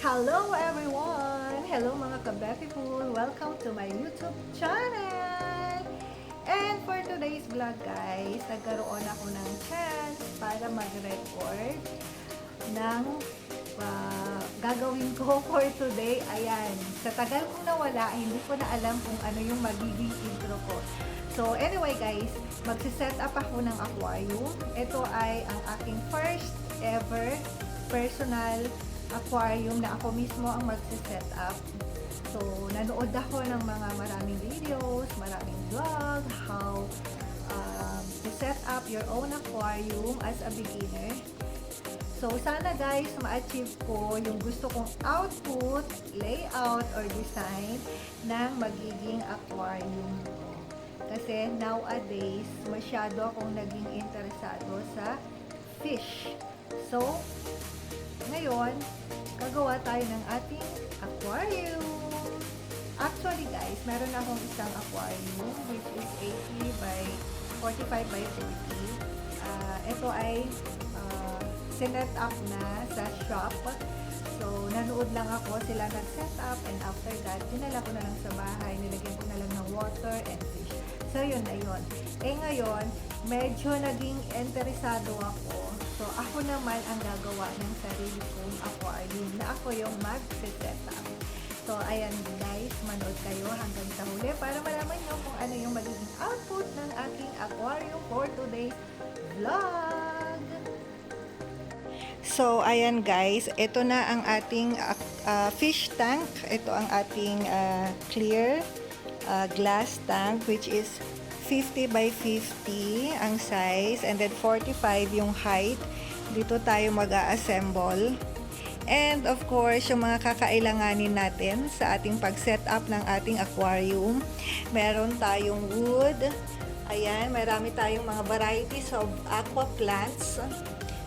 Hello everyone! Hello mga ka-beautiful! Welcome to my YouTube channel! And for today's vlog guys, nagkaroon ako ng chance para mag-record ng gagawin ko for today. Ayan, sa tagal kong nawala, hindi ko na alam kung ano yung magiging intro ko. So anyway guys, magsiset up ako ng aquarium. Ito ay ang aking first ever personal aquarium na ako mismo ang magsiset up. So, nanood ako ng mga maraming videos, maraming vlog, how to set up your own aquarium as a beginner. So, sana guys, ma-achieve ko yung gusto kong output, layout, or design ng magiging aquarium ko. Kasi nowadays, masyado akong naging interesado sa fish. So, ngayon, gagawa tayo ng ating aquarium. Actually guys, meron akong isang aquarium which is 80 by 45 by 40. Ito ay sinet up na sa shop. So, nanood lang ako sila nag-set up, and after that, dinala ko na lang sa bahay. Nilagyan ko na lang ng water and fish. So, yun na yun. Ngayon, medyo naging interesado ako. So, ako naman ang gagawa ng sarili kong aquarium na ako yung mag-set up. So, ayan guys, manood kayo hanggang sa huli para malaman nyo kung ano yung magiging output ng aking aquarium for today's vlog. So, ayan guys, ito na ang ating fish tank. Ito ang ating clear glass tank which is 50 by 50 ang size, and then 45 yung height. Dito tayo mag-a-assemble. And of course, yung mga kakailanganin natin sa ating pag-set up ng ating aquarium. Meron tayong wood. Ayan, marami tayong mga varieties of aqua plants.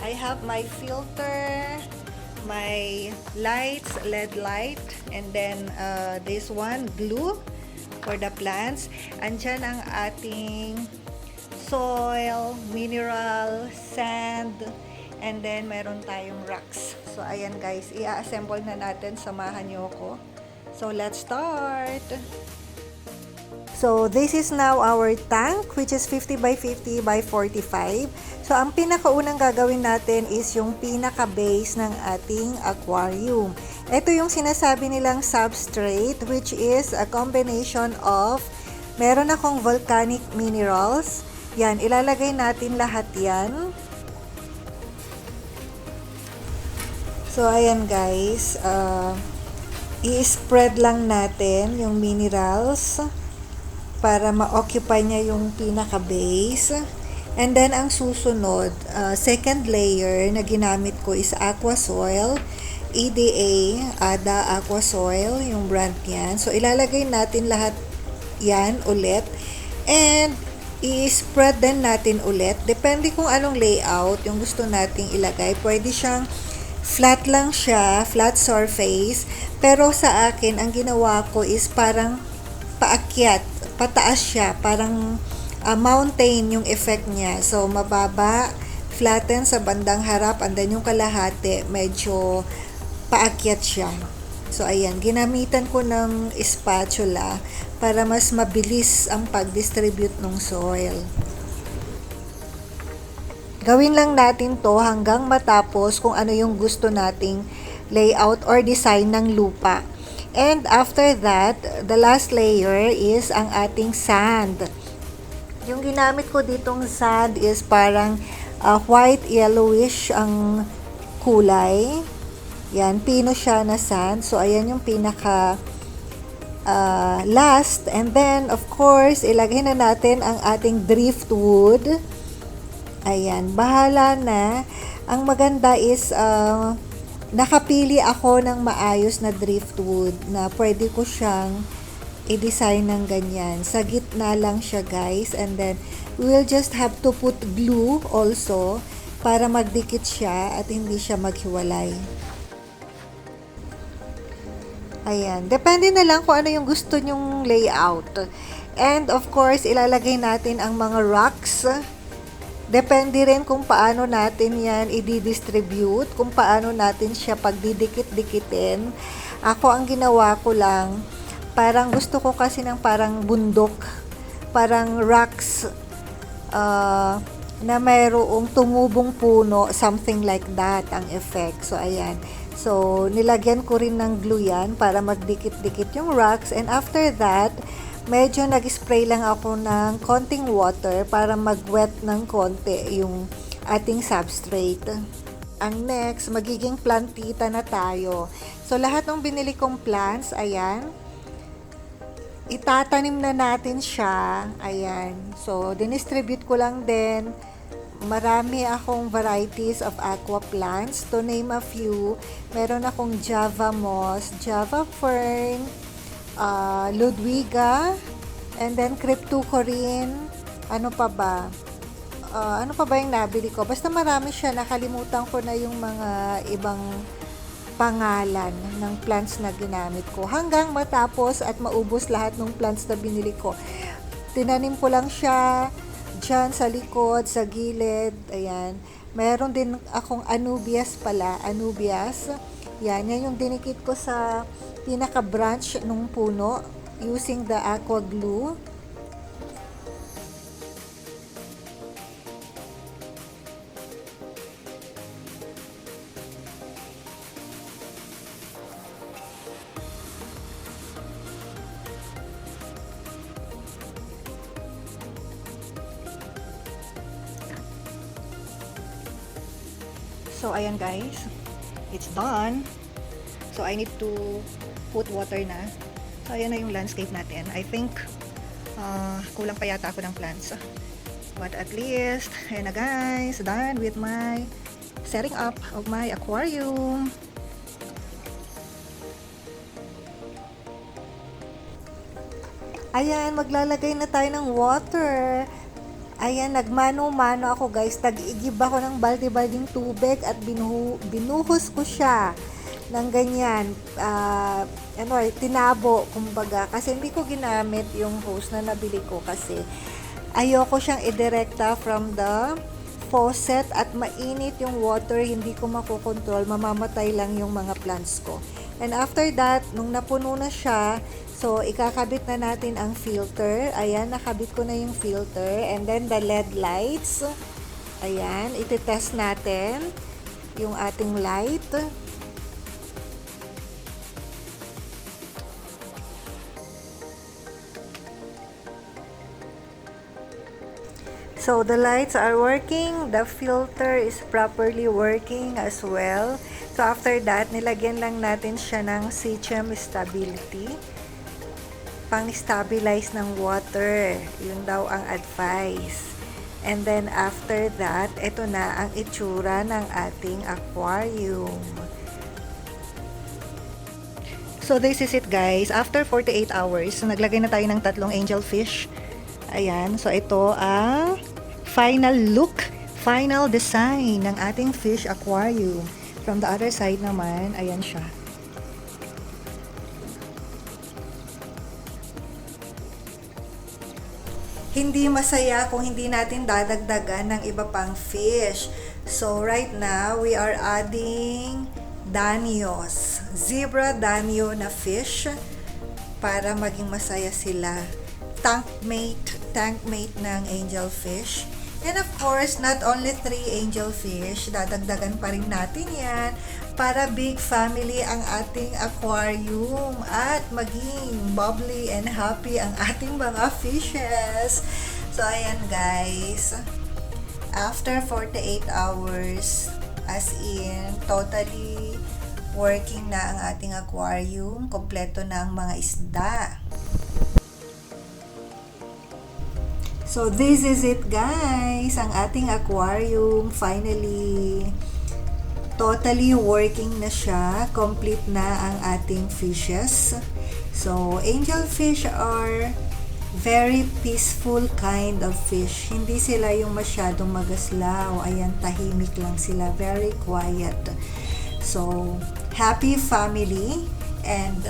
I have my filter, my lights, LED light, and then this one, glue for the plants. Andyan ang ating soil, mineral, sand, and then meron tayong rocks. So, ayan guys, i-assemble na natin. Samahan niyo ako. So, let's start! So, this is now our tank which is 50 by 50 by 45. So, ang pinakaunang gagawin natin is yung pinaka-base ng ating aquarium. Ito yung sinasabi nilang substrate which is a combination of, meron akong volcanic minerals. Yan, ilalagay natin lahat yan. So, ayan guys, i-spread lang natin yung minerals para ma-occupy niya yung pinaka-base. And then, ang susunod, second layer na ginamit ko is aqua soil. EDA, ADA Aqua Soil, yung brand niyan. So, ilalagay natin lahat yan ulit. And, i-spread din natin ulit. Depende kung anong layout yung gusto nating ilagay. Pwede siyang flat lang siya, flat surface. Pero sa akin, ang ginawa ko is parang paakyat, pataas siya, parang mountain yung effect niya. So, mababa, flatten sa bandang harap, and then yung kalahati, medyo paakyat siya. So, ayan, ginamitan ko ng spatula para mas mabilis ang pag-distribute ng soil. Gawin lang natin to hanggang matapos kung ano yung gusto nating layout or design ng lupa. And after that, the last layer is ang ating sand. Yung ginamit ko ditong sand is parang white yellowish ang kulay. Yan, pino siya na sand. So, ayan yung pinaka last. And then, of course, ilagay na natin ang ating driftwood. Ayan, bahala na. Ang maganda is nakapili ako ng maayos na driftwood na pwede ko siyang i-design ng ganyan. Sa gitna lang siya guys, and then we'll just have to put glue also para magdikit siya at hindi siya maghiwalay. Ayan, depende na lang kung ano yung gusto nyong layout. And of course, ilalagay natin ang mga rocks Depende rin kung paano natin yan i-distribute, kung paano natin siya pagdidikit-dikitin. Ako ang ginawa ko lang, parang gusto ko kasi ng parang bundok, parang rocks, na mayroong tumubong puno, something like that ang effect. So, ayan. So, nilagyan ko rin ng glue yan para magdikit-dikit yung rocks. And after that, medyo nag-spray lang ako ng konting water para mag-wet ng konti yung ating substrate. Ang next, magiging plantita na tayo. So, lahat ng binili kong plants, ayan, itatanim na natin siya. Ayan. So, dinistribute ko lang din. Marami akong varieties of aqua plants. To name a few, meron akong Java moss, Java fern, Ludwiga, and then Cryptocorin. Ano pa ba? Ano pa ba yung nabili ko? Basta marami siya. Nakalimutan ko na yung mga ibang pangalan ng plants na ginamit ko. Hanggang matapos at maubos lahat ng plants na binili ko. Tinanim ko lang siya dyan sa likod, sa gilid. Ayan. Meron din akong anubias pala. Anubias. Yan yung dinikit ko sa pinaka-branch ng puno using the aqua glue. So, ayan guys. It's done. So, I need to put water na. So, ayan na yung landscape natin. I think, kulang pa yata ako ng plants. But at least, ayan na guys. Done with my setting up of my aquarium. Ayan, maglalagay na tayo ng water. Ayan, nagmano-mano ako guys. Tag-igib ako ng balde-balding tubig at binuhos ko siya ng ganyan. Tinabo, kumbaga. Kasi hindi ko ginamit yung hose na nabili ko kasi ayoko siyang idirekta from the faucet at mainit yung water. Hindi ko makokontrol. Mamamatay lang yung mga plants ko. And after that, nung napuno na siya, so, ikakabit na natin ang filter. Ayan, nakabit ko na yung filter. And then, the LED lights. Ayan, ititest natin yung ating light. So, the lights are working. The filter is properly working as well. So, after that, nilagyan lang natin siya ng Sechem Stability. Pang-stabilize ng water. Yun daw ang advice. And then, after that, ito na ang itsura ng ating aquarium. So, this is it guys. After 48 hours, so naglagay na tayo ng 3 angelfish. Ayan. So, ito ang final look, final design ng ating fish aquarium. From the other side naman, ayan siya. Hindi masaya kung hindi natin dadagdagan ng iba pang fish. So, right now, we are adding danios. Zebra danio na fish para maging masaya sila. Tankmate ng angelfish. And of course, not only 3 angelfish, dadagdagan pa rin natin yan para big family ang ating aquarium at maging bubbly and happy ang ating mga fishes. So, ayan guys. After 48 hours, as in, totally working na ang ating aquarium. Kompleto na ang mga isda. So, this is it guys, ang ating aquarium, finally, totally working na siya, complete na ang ating fishes. So, angelfish are very peaceful kind of fish. Hindi sila yung masyadong magaslaw, ayan, tahimik lang sila, very quiet. So, happy family And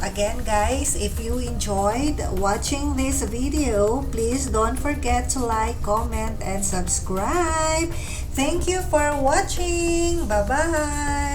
again guys, if you enjoyed watching this video, please don't forget to like, comment, and subscribe. Thank you for watching. Bye-bye.